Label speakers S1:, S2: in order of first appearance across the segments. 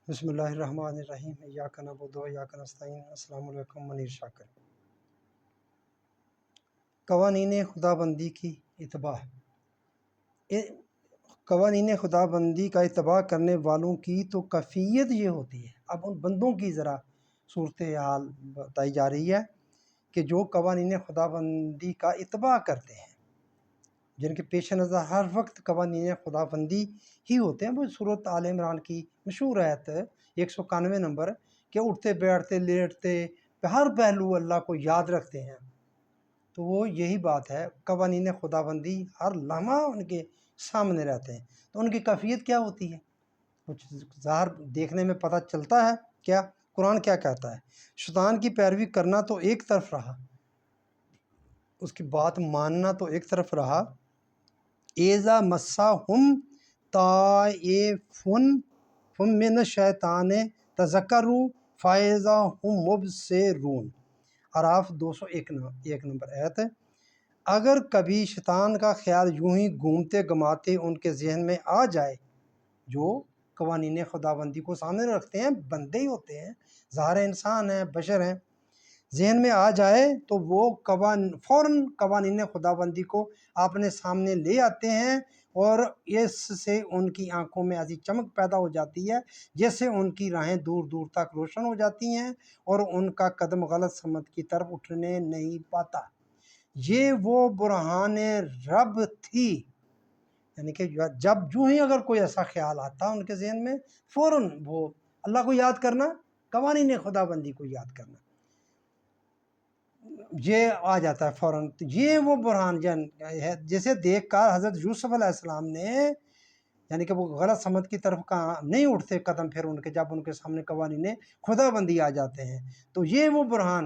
S1: بسم اللہ الرحمن الرحیم ایاک نعبد و ایاک نستعین۔ السلام علیکم، منیر شاکر۔ قوانین خدا بندی کی اتباع۔ قوانین خدا بندی کا اتباع کرنے والوں کی تو کیفیت یہ ہوتی ہے۔ اب ان بندوں کی ذرا صورتحال بتائی جا رہی ہے کہ جو قوانین خدا بندی کا اتباع کرتے ہیں، جن کے پیش نظر ہر وقت قوانین خدا بندی ہی ہوتے ہیں۔ وہ صورت آل عمران کی مشہور آیت 191 نمبر کہ اٹھتے بیٹھتے لیٹتے ہر پہلو اللہ کو یاد رکھتے ہیں، تو وہ یہی بات ہے۔ قوانین خدا بندی ہر لمحہ ان کے سامنے رہتے ہیں، تو ان کی کیفیت کیا ہوتی ہے؟ کچھ ظاہر دیکھنے میں پتہ چلتا ہے۔ کیا قرآن کیا کہتا ہے؟ شیطان کی پیروی کرنا تو ایک طرف رہا، اس کی بات ماننا تو ایک طرف رہا۔ ایزا مسہم طائف من الشیطان تذکروا فاذا ہم مبصرون، اعراف 201 نمبر آیت۔ اگر کبھی شیطان کا خیال یوں ہی گھومتے گماتے ان کے ذہن میں آ جائے، جو قوانین خدا بندی کو سامنے رکھتے ہیں، بندے ہی ہوتے ہیں، ظاہر انسان ہیں، بشر ہیں، ذہن میں آ جائے تو وہ فوراً قوانین خدا بندی کو اپنے سامنے لے آتے ہیں، اور اس سے ان کی آنکھوں میں ایسی چمک پیدا ہو جاتی ہے جس سے ان کی راہیں دور دور تک روشن ہو جاتی ہیں اور ان کا قدم غلط سمت کی طرف اٹھنے نہیں پاتا۔ یہ وہ برہان رب تھی، یعنی کہ جب جو ہی اگر کوئی ایسا خیال آتا ان کے ذہن میں، فوراً وہ اللہ کو یاد کرنا، قوانین خدا بندی کو یاد کرنا، یہ آ جاتا ہے فوراً۔ تو یہ وہ برہان ہے جسے دیکھ کر حضرت یوسف علیہ السلام نے، یعنی کہ وہ غلط سمت کی طرف نہیں اٹھتے قدم پھر ان کے، جب ان کے سامنے قوانین خدا بندی آ جاتے ہیں۔ تو یہ وہ برہان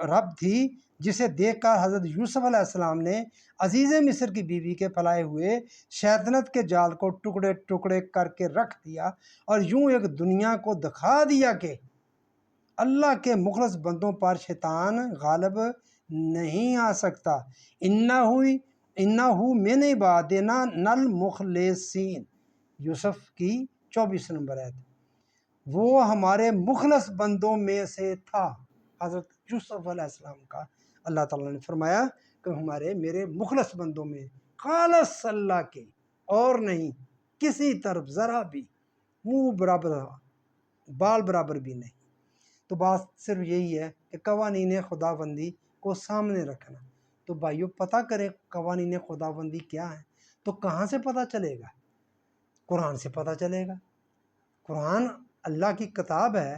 S1: رب تھی جسے دیکھ کر حضرت یوسف علیہ السلام نے عزیز مصر کی بیوی کے پھیلائے ہوئے شیطنت کے جال کو ٹکڑے ٹکڑے کر کے رکھ دیا، اور یوں ایک دنیا کو دکھا دیا کہ اللہ کے مخلص بندوں پر شیطان غالب نہیں آ سکتا۔ انہو من عبادنا المخلصین، یوسف کی 24 نمبر آیت۔ وہ ہمارے مخلص بندوں میں سے تھا۔ حضرت یوسف علیہ السلام کا اللہ تعالیٰ نے فرمایا کہ میرے مخلص بندوں میں، خالص اللہ کے، اور نہیں کسی طرف ذرا بھی منہ برابر بال برابر بھی نہیں۔ تو بات صرف یہی ہے کہ قوانین خدا بندی کو سامنے رکھنا۔ تو بھائیو، پتہ کریں قوانین خدا بندی کیا ہیں۔ تو کہاں سے پتہ چلے گا؟ قرآن سے پتہ چلے گا۔ قرآن اللہ کی کتاب ہے،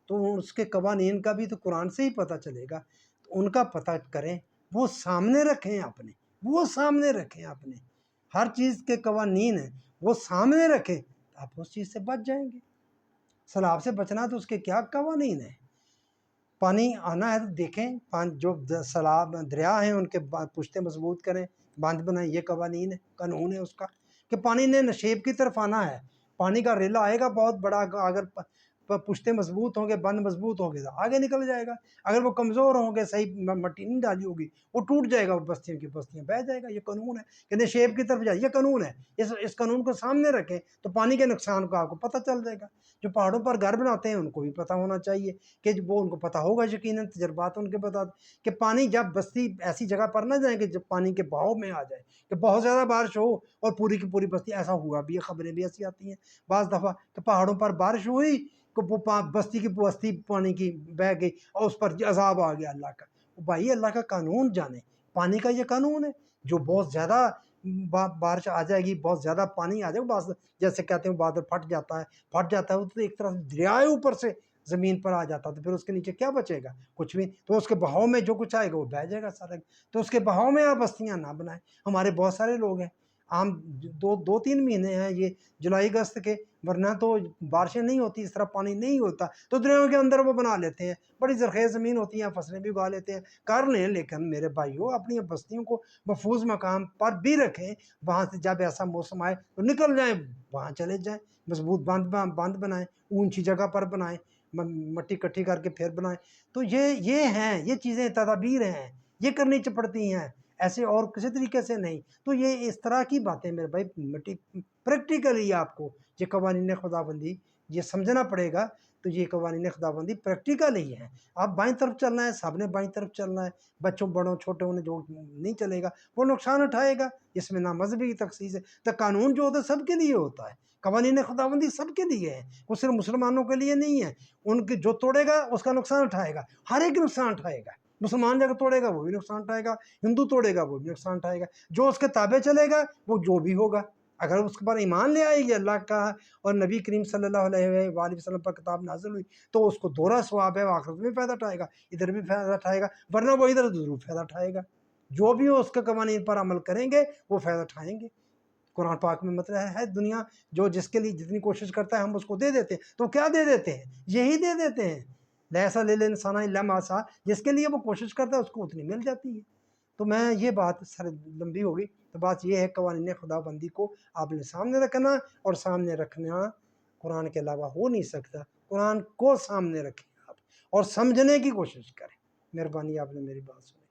S1: تو اس کے قوانین کا بھی تو قرآن سے ہی پتہ چلے گا۔ تو ان کا پتہ کریں، وہ سامنے رکھیں اپنے، ہر چیز کے قوانین ہیں وہ سامنے رکھیں، آپ اس چیز سے بچ جائیں گے۔ سیلاب سے بچنا تو اس کے کیا قوانین ہیں؟ پانی آنا ہے تو دیکھیں، جو سیلاب دریا ہیں ان کے پشتے مضبوط کریں، باندھ بنائیں، یہ قوانین ہے، قانون ہے اس کا کہ پانی نے نشیب کی طرف آنا ہے۔ پانی کا ریلا آئے گا بہت بڑا، اگر پشتے مضبوط ہوں گے، بند مضبوط ہوں گے تو آگے نکل جائے گا۔ اگر وہ کمزور ہوں گے، صحیح مٹی نہیں ڈالی ہوگی، وہ ٹوٹ جائے گا، وہ بستیوں کی بستیاں بہہ جائے گا۔ یہ قانون ہے کہ نشیب کی طرف جائے، یہ قانون ہے۔ اس قانون کو سامنے رکھیں تو پانی کے نقصان کا آپ کو پتہ چل جائے گا۔ جو پہاڑوں پر گھر بناتے ہیں ان کو بھی پتہ ہونا چاہیے کہ وہ ان کو پتہ ہوگا، یقیناً تجربات ان کے بتا کہ پانی جب بستی ایسی جگہ پر نہ جائیں کہ جب پانی کے بہاؤ میں آ جائے، کہ بہت زیادہ بارش ہو اور پوری کی پوری بستی، ایسا ہوا بھی ہے، خبریں بھی ایسی آتی ہیں بعض دفعہ کہ پہاڑوں پر بارش ہوئی کہ بستی کی بستی پانی کی بہہ گئی اور اس پر عذاب آ گیا اللہ کا۔ بھائی، اللہ کا قانون جانے، پانی کا یہ قانون ہے۔ جو بہت زیادہ بارش آ جائے گی، بہت زیادہ پانی آ جائے گا، جیسے کہتے ہیں بادل پھٹ جاتا ہے تو ایک طرح سے دریا اوپر سے زمین پر آ جاتا ہے، تو پھر اس کے نیچے کیا بچے گا؟ کچھ بھی۔ تو اس کے بہاؤ میں جو کچھ آئے گا وہ بہہ جائے گا سارا۔ تو اس کے بہاؤ میں آپ بستیاں نہ بنائیں۔ ہمارے بہت سارے لوگ ہیں، عام 2-3 مہینے ہیں یہ جولائی اگست کے، ورنہ تو بارشیں نہیں ہوتی، اس طرح پانی نہیں ہوتا، تو دریاؤں کے اندر وہ بنا لیتے ہیں، بڑی زرخیز زمین ہوتی ہیں، فصلیں بھی اگا لیتے ہیں، کر لیں، لیکن میرے بھائیوں اپنی بستیوں کو محفوظ مقام پر بھی رکھیں۔ وہاں سے جب ایسا موسم آئے تو نکل جائیں، وہاں چلے جائیں، مضبوط باندھ بنائیں، اونچی جگہ پر بنائیں، مٹی اکٹھی کر کے پھر بنائیں۔ تو یہ ہیں، یہ چیزیں تدابیر ہیں، یہ کرنی پڑتی ہیں، ایسے اور کسی طریقے سے نہیں۔ تو یہ اس طرح کی باتیں میرے بھائی مٹی پریکٹیکلی آپ کو یہ قوانین خداوندی یہ سمجھنا پڑے گا. تو یہ قوانین خداوندی پریکٹیکل ہی ہے. آپ بائیں طرف چلنا ہے، سب نے بائیں طرف چلنا ہے. بچوں بڑوں چھوٹوں نے جو نہیں چلے گا وہ نقصان اٹھائے گا. اس میں نہ مذہبی تخصیص ہے. تو قانون جو ہوتا ہے سب کے لیے ہوتا ہے. قوانین خداوندی سب کے لیے ہے، وہ صرف مسلمانوں کے لیے نہیں ہے. ان کے جو توڑے گا اس کا نقصان اٹھائے گا، ہر ایک نقصان اٹھائے گا. مسلمان جگہ توڑے گا وہ بھی نقصان اٹھائے گا، ہندو توڑے گا وہ بھی نقصان اٹھائے گا. جو اس کے تابع چلے گا وہ جو بھی ہوگا، اگر اس کے پر ایمان لے آئے گی اللہ کا اور نبی کریم صلی اللہ علیہ وآلہ وسلم پر کتاب نازل ہوئی تو اس کو دوہرا ثواب ہے، وہ آخرت میں فائدہ اٹھائے گا، ادھر بھی فائدہ اٹھائے گا، ورنہ وہ ادھر ضرور فائدہ اٹھائے گا. جو بھی اس کے قوانین پر عمل کریں گے وہ فائدہ اٹھائیں گے. قرآن پاک میں مطلب ہے دنیا جو جس کے لیے جتنی کوشش کرتا ہے ہم اس کو دے دیتے ہیں. تو کیا دے دیتے ہیں؟ یہی دے دیتے ہیں. لیسا للانسان الا ما سعی، جس کے لیے وہ کوشش کرتا ہے اس کو اتنی مل جاتی ہے. تو میں یہ بات سر لمبی ہوگی، تو بات یہ ہے قوانین خدا بندی کو آپ نے سامنے رکھنا، اور سامنے رکھنا قرآن کے علاوہ ہو نہیں سکتا. قرآن کو سامنے رکھیں آپ اور سمجھنے کی کوشش کریں. مہربانی آپ نے میری بات سنی.